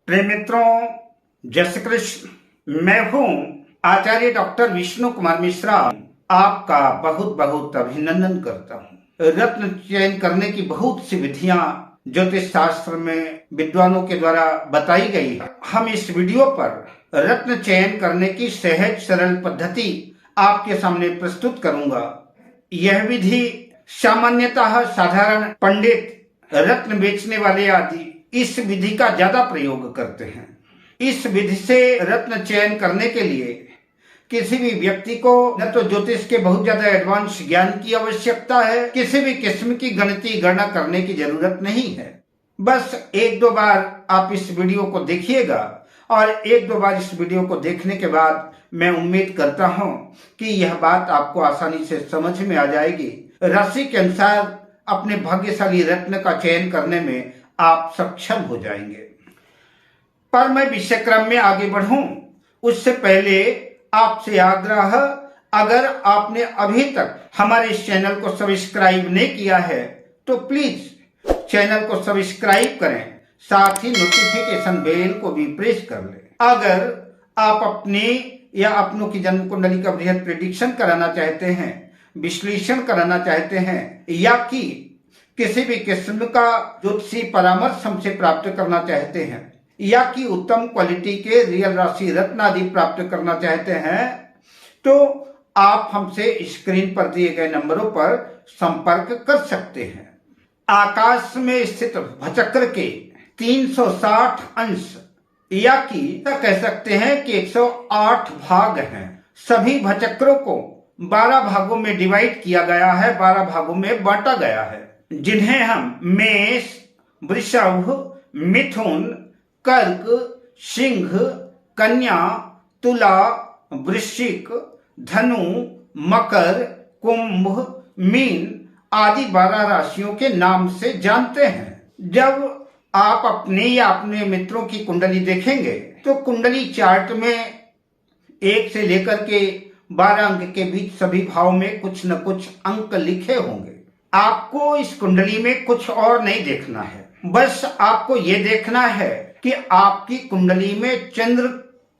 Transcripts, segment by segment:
प्रिय मित्रों, जय श्री कृष्ण। मैं हूं आचार्य डॉक्टर विष्णु कुमार मिश्रा। आपका बहुत बहुत अभिनंदन करता हूं। रत्न चयन करने की बहुत सी विधियां ज्योतिष शास्त्र में विद्वानों के द्वारा बताई गई है। हम इस वीडियो पर रत्न चयन करने की सहज सरल पद्धति आपके सामने प्रस्तुत करूंगा। यह विधि सामान्यतः साधारण पंडित, रत्न बेचने वाले आदि इस विधि का ज्यादा प्रयोग करते हैं। इस विधि से रत्न चयन करने के लिए किसी भी व्यक्ति को न तो ज्योतिष के बहुत ज्यादा एडवांस ज्ञान की आवश्यकता है, किसी भी किस्म की गणितीय गणना करने की जरूरत नहीं है। बस एक दो बार आप इस वीडियो को देखिएगा और एक दो बार इस वीडियो को देखने के बाद मैं उम्मीद करता हूं कि यह बात आपको आसानी से समझ में आ जाएगी। राशि के अनुसार अपने भाग्यशाली रत्न का चयन करने में आप सक्षम हो जाएंगे। पर मैं विषय क्रम में आगे बढ़ूं उससे पहले आपसे आग्रह, अगर आपने अभी तक हमारे इस चैनल को सब्सक्राइब नहीं किया है तो प्लीज चैनल को सब्सक्राइब करें, साथ ही नोटिफिकेशन बेल को भी प्रेस कर लें। अगर आप अपने या अपनों की जन्म कुंडली का बृहद प्रेडिक्शन कराना चाहते हैं, विश्लेषण कराना चाहते हैं, या कि किसी भी किस्म का ज्योतिषी परामर्श हमसे प्राप्त करना चाहते हैं, या कि उत्तम क्वालिटी के रियल राशि रत्न आदि प्राप्त करना चाहते हैं, तो आप हमसे स्क्रीन पर दिए गए नंबरों पर संपर्क कर सकते हैं। आकाश में स्थित भचक्र के 360 अंश, या कि कह सकते हैं कि 108 भाग हैं। सभी भचक्रों को 12 भागों में डिवाइड किया गया है, 12 भागों में बांटा गया है, जिन्हें हम मेष, वृषभ, मिथुन, कर्क, सिंह, कन्या, तुला, वृश्चिक, धनु, मकर, कुंभ, मीन आदि 12 राशियों के नाम से जानते हैं। जब आप अपने या अपने मित्रों की कुंडली देखेंगे तो कुंडली चार्ट में 1 से लेकर के 12 अंक के बीच सभी भाव में कुछ न कुछ अंक लिखे होंगे। आपको इस कुंडली में कुछ और नहीं देखना है, बस आपको ये देखना है कि आपकी कुंडली में चंद्र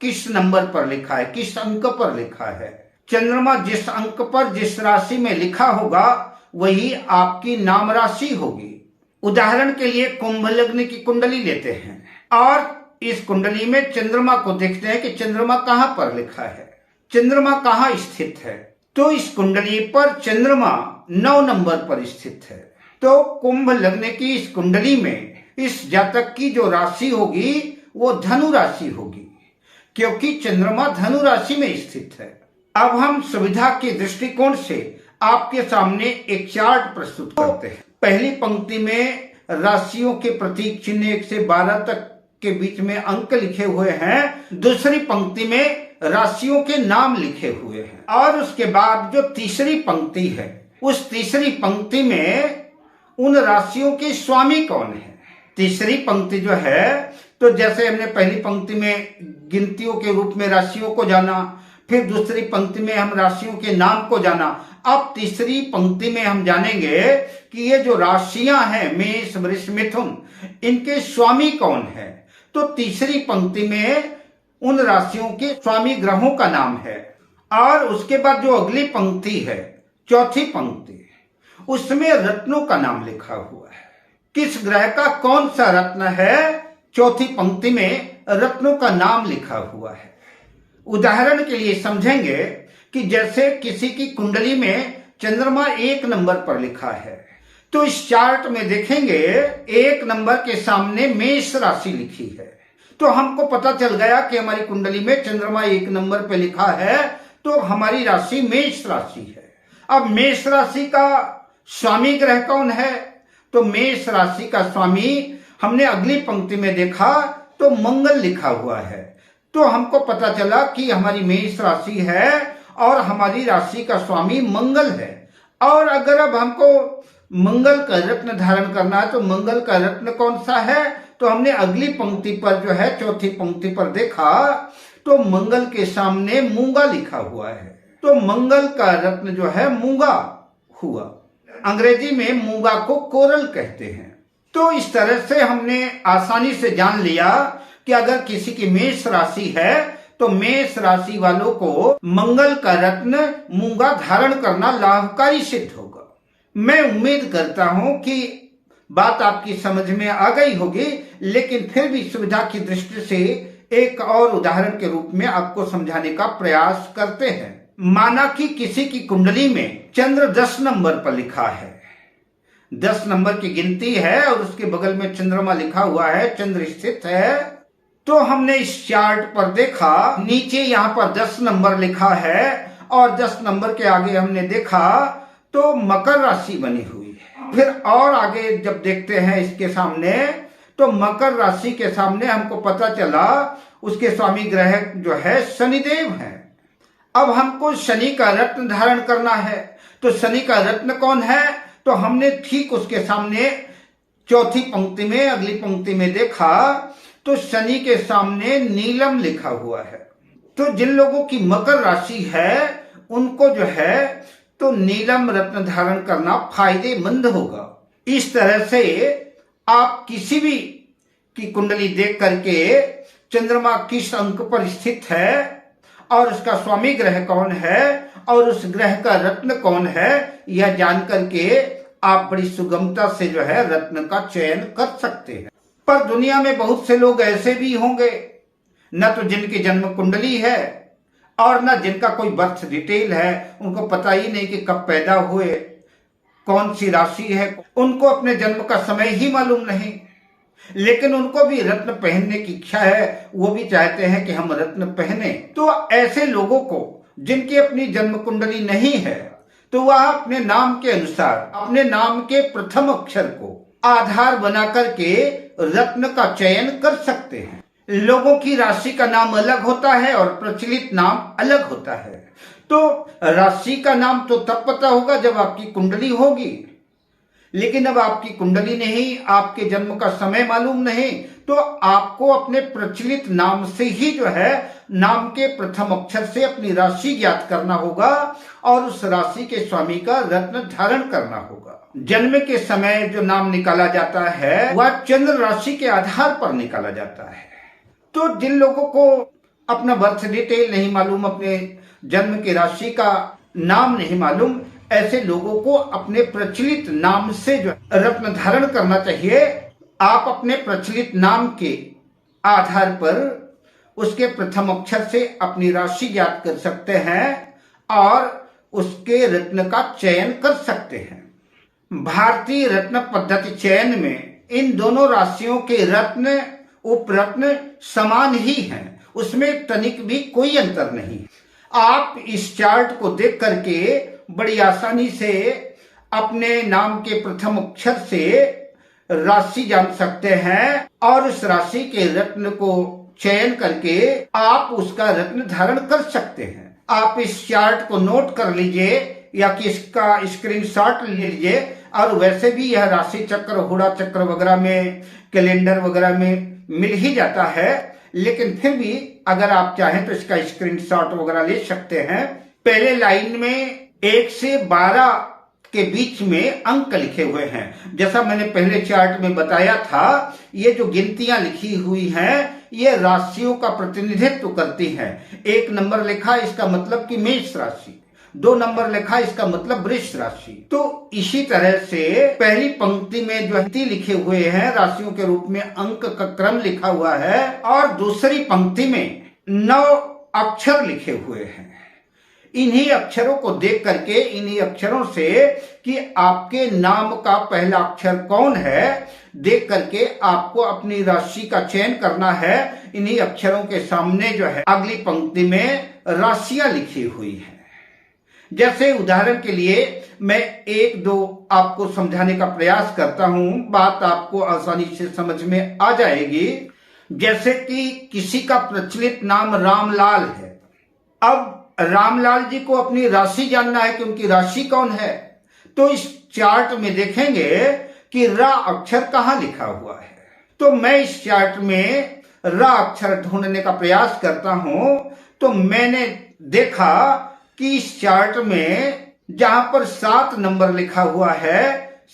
किस नंबर पर लिखा है, किस अंक पर लिखा है। चंद्रमा जिस अंक पर जिस राशि में लिखा होगा वही आपकी नाम राशि होगी। उदाहरण के लिए कुंभ लग्न की कुंडली लेते हैं और इस कुंडली में चंद्रमा को देखते हैं कि चंद्रमा कहां पर लिखा है, चंद्रमा कहां स्थित है। तो इस कुंडली पर चंद्रमा 9 नंबर पर स्थित है। तो कुंभ लग्न की इस कुंडली में इस जातक की जो राशि होगी वो धनु राशि होगी, क्योंकि चंद्रमा धनु राशि में स्थित है। अब हम सुविधा के दृष्टिकोण से आपके सामने एक चार्ट प्रस्तुत करते हैं। पहली पंक्ति में राशियों के प्रतीक चिन्ह 1 से 12 तक के बीच में अंक लिखे हुए हैं। दूसरी पंक्ति में राशियों के नाम लिखे हुए हैं और उसके बाद जो तीसरी पंक्ति है उस तीसरी पंक्ति में उन राशियों के स्वामी कौन है। तीसरी पंक्ति जो है, तो जैसे हमने पहली पंक्ति में गिनतियों के रूप में राशियों को जाना, फिर दूसरी पंक्ति में हम राशियों के नाम को जाना, अब तीसरी पंक्ति में हम जानेंगे कि ये जो राशियां हैं मेष, वृष, मिथुन, इनके स्वामी कौन है। तो तीसरी पंक्ति में उन राशियों के स्वामी ग्रहों का नाम है और उसके बाद जो अगली पंक्ति है, चौथी पंक्ति, उसमें रत्नों का नाम लिखा हुआ है। किस ग्रह का कौन सा रत्न है, चौथी पंक्ति में रत्नों का नाम लिखा हुआ है। उदाहरण के लिए समझेंगे कि जैसे किसी की कुंडली में चंद्रमा 1 नंबर पर लिखा है, तो इस चार्ट में देखेंगे 1 नंबर के सामने मेष राशि लिखी है, तो हमको पता चल गया कि हमारी कुंडली में चंद्रमा 1 नंबर पे लिखा है, तो हमारी राशि मेष राशि है। अब मेष राशि का स्वामी ग्रह कौन है, तो मेष राशि का स्वामी हमने अगली पंक्ति में देखा तो मंगल लिखा हुआ है, तो हमको पता चला कि हमारी मेष राशि है और हमारी राशि का स्वामी मंगल है। और अगर अब हमको मंगल का रत्न धारण करना है तो मंगल का रत्न कौन सा है, तो हमने अगली पंक्ति पर जो है चौथी पंक्ति पर देखा तो मंगल के सामने मूंगा लिखा हुआ है, तो मंगल का रत्न जो है मूंगा हुआ। अंग्रेजी में मूंगा को कोरल कहते हैं। तो इस तरह से हमने आसानी से जान लिया कि अगर किसी की मेष राशि है तो मेष राशि वालों को मंगल का रत्न मूंगा धारण करना लाभकारी सिद्ध होगा। मैं उम्मीद करता हूं कि बात आपकी समझ में आ गई होगी, लेकिन फिर भी सुविधा की दृष्टि से एक और उदाहरण के रूप में आपको समझाने का प्रयास करते हैं। माना कि किसी की कुंडली में चंद्र 10 नंबर पर लिखा है, 10 नंबर की गिनती है और उसके बगल में चंद्रमा लिखा हुआ है, चंद्र स्थित है। तो हमने इस चार्ट पर देखा नीचे यहाँ पर 10 नंबर लिखा है और 10 नंबर के आगे हमने देखा तो मकर राशि बनी हुई है। फिर और आगे जब देखते हैं इसके सामने तो मकर राशि के सामने हमको पता चला उसके स्वामी ग्रह जो है शनिदेव है। अब हमको शनि का रत्न धारण करना है, तो शनि का रत्न कौन है? तो हमने ठीक उसके सामने चौथी पंक्ति में अगली पंक्ति में देखा तो शनि के सामने नीलम लिखा हुआ है। तो जिन लोगों की मकर राशि है उनको जो है तो नीलम रत्न धारण करना फायदेमंद होगा। इस तरह से आप किसी भी की कुंडली देख करके चंद्रमा किस अंक पर स्थित है और उसका स्वामी ग्रह कौन है और उस ग्रह का रत्न कौन है, यह जान करके आप बड़ी सुगमता से जो है रत्न का चयन कर सकते हैं। पर दुनिया में बहुत से लोग ऐसे भी होंगे न तो जिनकी जन्म कुंडली है और न जिनका कोई बर्थ डिटेल है, उनको पता ही नहीं कि कब पैदा हुए, कौन सी राशि है, उनको अपने जन्म का समय ही मालूम नहीं, लेकिन उनको भी रत्न पहनने की इच्छा है, वो भी चाहते हैं कि हम रत्न पहने। तो ऐसे लोगों को जिनकी अपनी जन्म कुंडली नहीं है तो वह अपने नाम के अनुसार अपने नाम के प्रथम अक्षर को आधार बना करके रत्न का चयन कर सकते हैं। लोगों की राशि का नाम अलग होता है और प्रचलित नाम अलग होता है। तो राशि का नाम तो तब पता होगा जब आपकी कुंडली होगी, लेकिन अब आपकी कुंडली नहीं, आपके जन्म का समय मालूम नहीं, तो आपको अपने प्रचलित नाम से ही जो है नाम के प्रथम अक्षर से अपनी राशि ज्ञात करना होगा और उस राशि के स्वामी का रत्न धारण करना होगा। जन्म के समय जो नाम निकाला जाता है वह चंद्र राशि के आधार पर निकाला जाता है। तो जिन लोगों को अपना बर्थ डिटेल नहीं मालूम, अपने जन्म की राशि का नाम नहीं मालूम, ऐसे लोगों को अपने प्रचलित नाम से जो रत्न धारण करना चाहिए। आप अपने प्रचलित नाम के आधार पर उसके प्रथम अक्षर से अपनी राशि ज्ञात कर सकते हैं और उसके रत्न का चयन कर सकते हैं। भारतीय रत्न पद्धति चयन में इन दोनों राशियों के रत्न उपरत्न समान ही हैं, उसमें तनिक भी कोई अंतर नहीं। आप इस चार्ट को देख करके बड़ी आसानी से अपने नाम के प्रथम अक्षर से राशि जान सकते हैं और उस राशि के रत्न को चयन करके आप उसका रत्न धारण कर सकते हैं। आप इस चार्ट को नोट कर लीजिए या कि इसका स्क्रीनशॉट ले लीजिए। और वैसे भी यह राशि चक्र, हुड़ा चक्र वगैरह में, कैलेंडर वगैरह में मिल ही जाता है, लेकिन फिर भी अगर आप चाहें तो इसका स्क्रीनशॉट वगैरह ले सकते हैं। पहले लाइन में 1 से 12 के बीच में अंक लिखे हुए हैं। जैसा मैंने पहले चार्ट में बताया था, ये जो गिनतियां लिखी हुई हैं ये राशियों का प्रतिनिधित्व करती हैं। 1 नंबर लिखा इसका मतलब कि मेष राशि, 2 नंबर लिखा इसका मतलब वृष राशि। तो इसी तरह से पहली पंक्ति में जो लिखे हुए हैं राशियों के रूप में अंक का क्रम लिखा हुआ है और दूसरी पंक्ति में 9 अक्षर लिखे हुए हैं। इन्हीं अक्षरों को देख करके, इन्हीं अक्षरों से कि आपके नाम का पहला अक्षर कौन है, देख करके आपको अपनी राशि का चयन करना है। इन्हीं अक्षरों के सामने जो है अगली पंक्ति में राशियां लिखी हुई हैं। जैसे उदाहरण के लिए मैं 1-2 आपको समझाने का प्रयास करता हूं, बात आपको आसानी से समझ में आ जाएगी। जैसे कि किसी का प्रचलित नाम रामलाल है। अब रामलाल जी को अपनी राशि जानना है कि उनकी राशि कौन है, तो इस चार्ट में देखेंगे कि रा अक्षर कहाँ लिखा हुआ है। तो मैं इस चार्ट में रा अक्षर ढूंढने का प्रयास करता हूं, तो मैंने देखा कि इस चार्ट में जहां पर 7 नंबर लिखा हुआ है,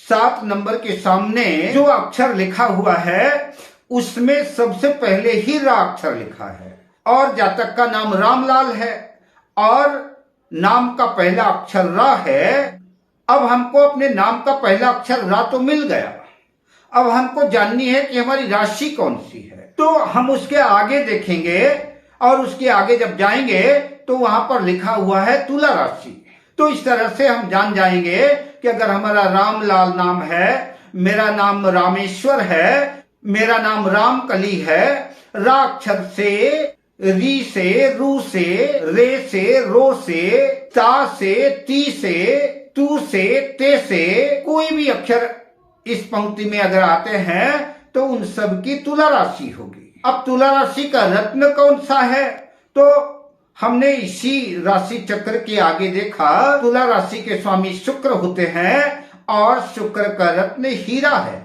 7 नंबर के सामने जो अक्षर लिखा हुआ है उसमें सबसे पहले ही रा अक्षर लिखा है और जातक का नाम रामलाल है और नाम का पहला अक्षर रा है। अब हमको अपने नाम का पहला अक्षर रा तो मिल गया, अब हमको जाननी है कि हमारी राशि कौन सी है। तो हम उसके आगे देखेंगे और उसके आगे जब जाएंगे तो वहां पर लिखा हुआ है तुला राशि। तो इस तरह से हम जान जाएंगे कि अगर हमारा रामलाल नाम है, मेरा नाम रामेश्वर है, मेरा नाम रामकली है, रा अक्षर से, री से, रू से, रे से, रो से, ता से, ती से, तू से, ते से कोई भी अक्षर इस पंक्ति में अगर आते हैं तो उन सब की तुला राशि होगी। अब तुला राशि का रत्न कौन सा है, तो हमने इसी राशि चक्र के आगे देखा तुला राशि के स्वामी शुक्र होते हैं और शुक्र का रत्न हीरा है।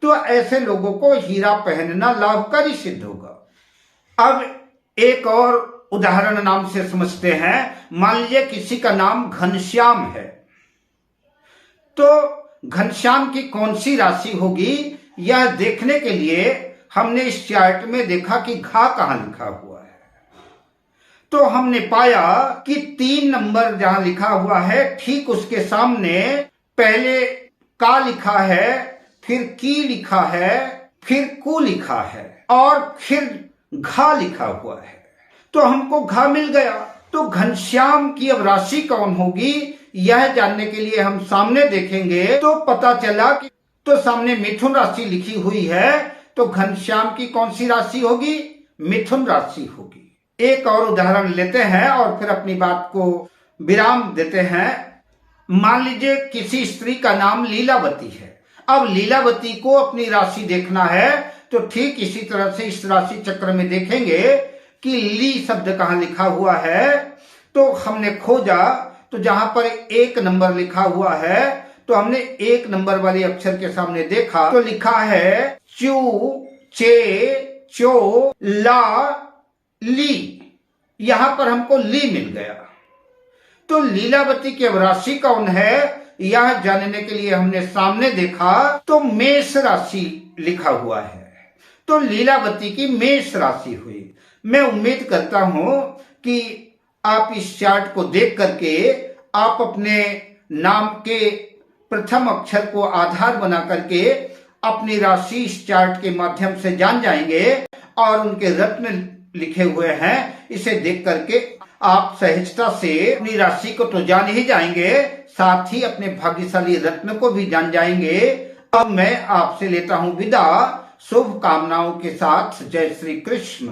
तो ऐसे लोगों को हीरा पहनना लाभकारी सिद्ध होगा। अब एक और उदाहरण नाम से समझते हैं। मान लीजिए किसी का नाम घनश्याम है, तो घनश्याम की कौन सी राशि होगी यह देखने के लिए हमने इस चार्ट में देखा कि घा कहां लिखा हुआ है। तो हमने पाया कि 3 नंबर जहां लिखा हुआ है ठीक उसके सामने पहले का लिखा है, फिर की लिखा है, फिर कु लिखा है और फिर घा लिखा हुआ है। तो हमको घा मिल गया। तो घनश्याम की अब राशि कौन होगी यह जानने के लिए हम सामने देखेंगे तो पता चला कि तो सामने मिथुन राशि लिखी हुई है, तो घनश्याम की कौन सी राशि होगी, मिथुन राशि होगी। एक और उदाहरण लेते हैं और फिर अपनी बात को विराम देते हैं। मान लीजिए किसी स्त्री का नाम लीलावती है। अब लीलावती को अपनी राशि देखना है तो ठीक इसी तरह से इस राशि चक्र में देखेंगे कि ली शब्द कहां लिखा हुआ है। तो हमने खोजा तो जहां पर 1 नंबर लिखा हुआ है तो हमने 1 नंबर वाले अक्षर के सामने देखा तो लिखा है चू, चे, चो, ला, ली। यहां पर हमको ली मिल गया। तो लीलावती की अब राशि कौन है यह जानने के लिए हमने सामने देखा तो मेष राशि लिखा हुआ है। तो लीलावती की मेष राशि हुई। मैं उम्मीद करता हूं कि आप इस चार्ट को देख करके आप अपने नाम के प्रथम अक्षर को आधार बना करके अपनी राशि इस चार्ट के माध्यम से जान जाएंगे और उनके रत्न लिखे हुए हैं इसे देख करके आप सहजता से अपनी राशि को तो जान ही जाएंगे, साथ ही अपने भाग्यशाली रत्न को भी जान जाएंगे। अब मैं आपसे लेता हूं विदा शुभ कामनाओं के साथ। जय श्री कृष्ण।